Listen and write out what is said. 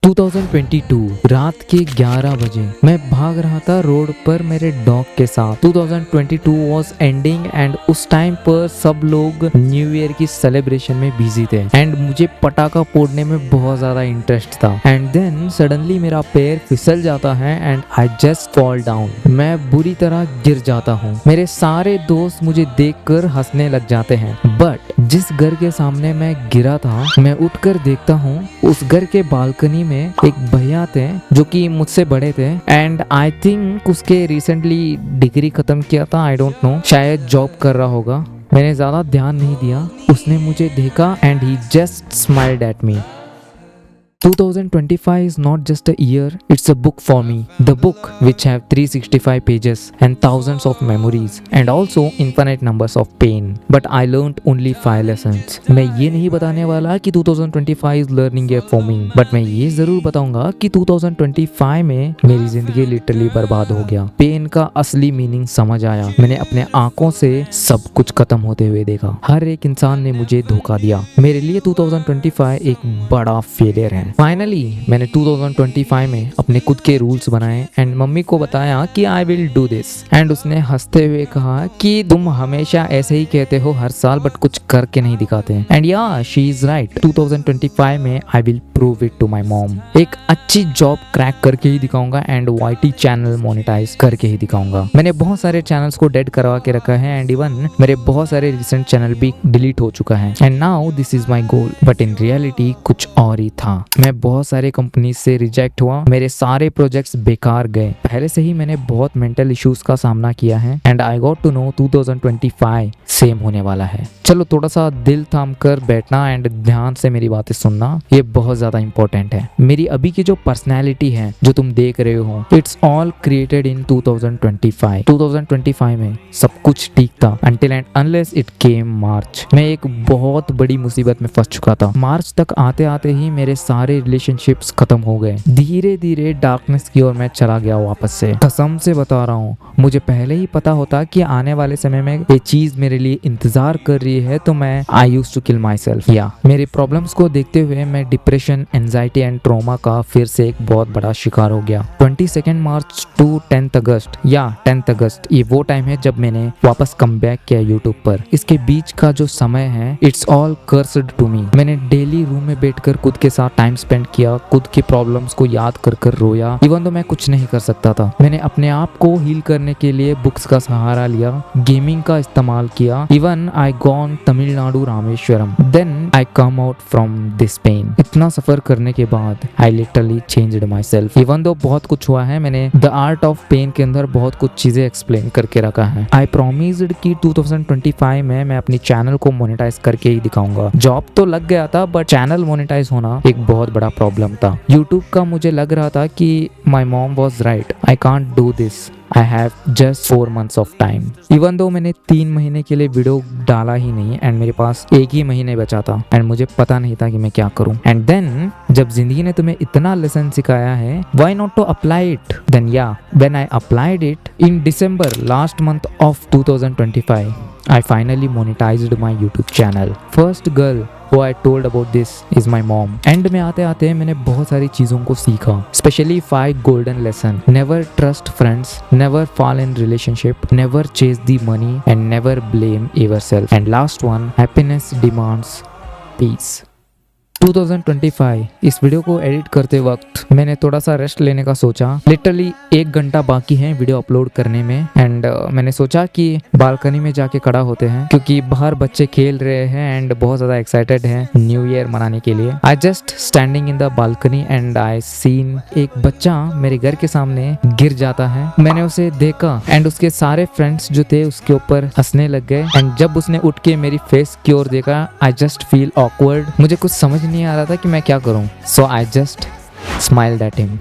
2022 रात के 11 बजे मैं भाग रहा था रोड पर मेरे डॉग के साथ। 2022 वाज एंडिंग एंड उस टाइम पर सब लोग न्यू ईयर की सेलिब्रेशन में बिजी थे एंड मुझे पटाखा फोड़ने में बहुत ज्यादा इंटरेस्ट था। एंड देन सडनली मेरा पैर फिसल जाता है and I just fall down. मैं बुरी तरह गिर जाता हूँ। मेरे सारे दोस्त मुझे देखकर हंसने लग जाते हैं, बट जिस घर के सामने मैं गिरा था मैं उठकर देखता हूँ उस घर के बालकनी में एक भैया थे जो कि मुझसे बड़े थे एंड आई थिंक उसके रिसेंटली डिग्री खत्म किया था। आई डोंट नो, शायद जॉब कर रहा होगा। मैंने ज्यादा ध्यान नहीं दिया। उसने मुझे देखा and he just smiled at me. 2025 is not just a year, it's a book for me. The book which have 365 pages and thousands of memories and also infinite numbers of pain. But I learned only 5 lessons. मैं ये नहीं बताने वाला कि 2025 is learning year for me, but मैं ये जरूर बताऊंगा कि 2025 में मेरी जिंदगी लिटरली बर्बाद हो गया। पेन का असली मीनिंग समझ आया। मैंने अपने आंखों से सब कुछ खत्म होते हुए देखा। हर एक इंसान ने मुझे धोखा दिया। मेरे लिए 2025 एक बड़ा फेलियर है। फाइनली मैंने 2025 में अपने खुद के रूल्स बनाए एंड मम्मी को बताया कि I will do this and उसने हंसते हुए कहा कि तुम हमेशा ऐसे ही कहते हो हर साल बट कुछ करके नहीं दिखाते। एंड या शी इज राइट। 2025 में I will prove it to my mom. एक अच्छी जॉब क्रैक करके ही दिखाऊंगा एंड YT चैनल मोनेटाइज करके ही दिखाऊंगा। मैंने बहुत सारे चैनल्स को डेड करवा के रखा है एंड इवन मेरे बहुत सारे रिसेंट चैनल भी डिलीट हो चुका है and now this is my goal. But in reality कुछ और ही था। मैं बहुत सारे कंपनी से रिजेक्ट हुआ। मेरे सारे प्रोजेक्ट्स बेकार गए। पहले से ही मैंने बहुत मेंटल इश्यूज का सामना किया है and I got to know 2025 same होने वाला है। चलो थोड़ा सा दिल थाम कर बैठना एंड ध्यान से मेरी बातें सुनना, ये बहुत ज्यादा इंपॉर्टेंट है। मेरी अभी की जो पर्सनैलिटी है जो तुम देख रहे हो, इट्स ऑल क्रिएटेड इन 2025। 2025 में सब कुछ ठीक था until and unless it came मार्च। मैं एक बहुत बड़ी मुसीबत में फंस चुका था। मार्च तक आते आते ही मेरे सारे रिलेशनशिप्स खत्म हो गए। धीरे धीरे डार्कनेस की ओर मैं चला गया वापस से। कसम से बता रहा हूँ, मुझे पहले ही पता होता कि आने वाले समय में ये चीज मेरे लिए इंतजार कर रही है तो मैं I used to kill myself. या मेरे प्रॉब्लम्स को देखते हुए मैं डिप्रेशन, एंजाइटी एंड ट्रॉमा का फिर से एक बहुत बड़ा शिकार हो गया। 22 मार्च टू 10 अगस्त या 10 अगस्त ये वो टाइम है जब मैंने वापस कम बैक किया यूट्यूब पर। इसके बीच का जो समय है it's all cursed to me. मैंने डेली रूम में बैठकर खुद के साथ टाइम स्पेंड किया, खुद की प्रॉब्लम्स को याद कर कर रोया। इवन तो मैं कुछ नहीं कर सकता था। मैंने अपने आप को हील करने के लिए बुक्स का सहारा लिया, गेमिंग का इस्तेमाल किया। Even I gone Tamil Nadu Rameswaram, then I come out from this pain. इतना सफर करने के बाद I literally changed myself. Even तो बहुत कुछ हुआ है, मैंने द आर्ट ऑफ पेन के अंदर बहुत कुछ चीजें एक्सप्लेन करके रखा है। आई प्रॉमिस्ड कि 2025 में मैं अपनी चैनल को मोनेटाइज करके ही दिखाऊंगा। जॉब तो लग गया था बट चैनल मोनेटाइज होना एक बहुत बड़ा प्रॉब्लम था। यूट्यूब का मुझे लग रहा था कि my mom was right, I can't do this, I have just 4 months of time। Even though मैंने 3 महीने के लिए वीडियो डाला ही नहीं एंड मेरे पास एक ही महीने बचा था एंड मुझे पता नहीं था कि मैं क्या करूं। एंड देन जब जिंदगी ने तुम्हें इतना लेसन सिखाया है, why not to apply it? Then yeah, when I applied it in December last month of 2025, I finally monetized my YouTube channel। First girl who I told about this is my mom। And में आते आते मैंने बहुत सारी चीजों को सीखा, specially 5 golden lesson. Never trust friends, never fall in relationship, never chase the money and never blame yourself. And last one, happiness demands peace. 2025 इस वीडियो को एडिट करते वक्त मैंने थोड़ा सा रेस्ट लेने का सोचा। लिटरली 1 घंटा बाकी है वीडियो अपलोड करने में एंड मैंने सोचा कि बालकनी में जाके खड़ा होते हैं क्योंकि बाहर बच्चे खेल रहे हैं एंड बहुत ज्यादा एक्साइटेड हैं न्यू ईयर मनाने के लिए। I just standing in the balcony and I seen एक बच्चा मेरे घर के सामने गिर जाता है। मैंने उसे देखा एंड उसके सारे फ्रेंड्स जो थे उसके ऊपर हंसने लग गए एंड जब उसने उठ के मेरी फेस की ओर देखा, आई जस्ट फील ऑकवर्ड। मुझे कुछ समझ नहीं आ रहा था कि मैं क्या करूं। So I just smiled at him.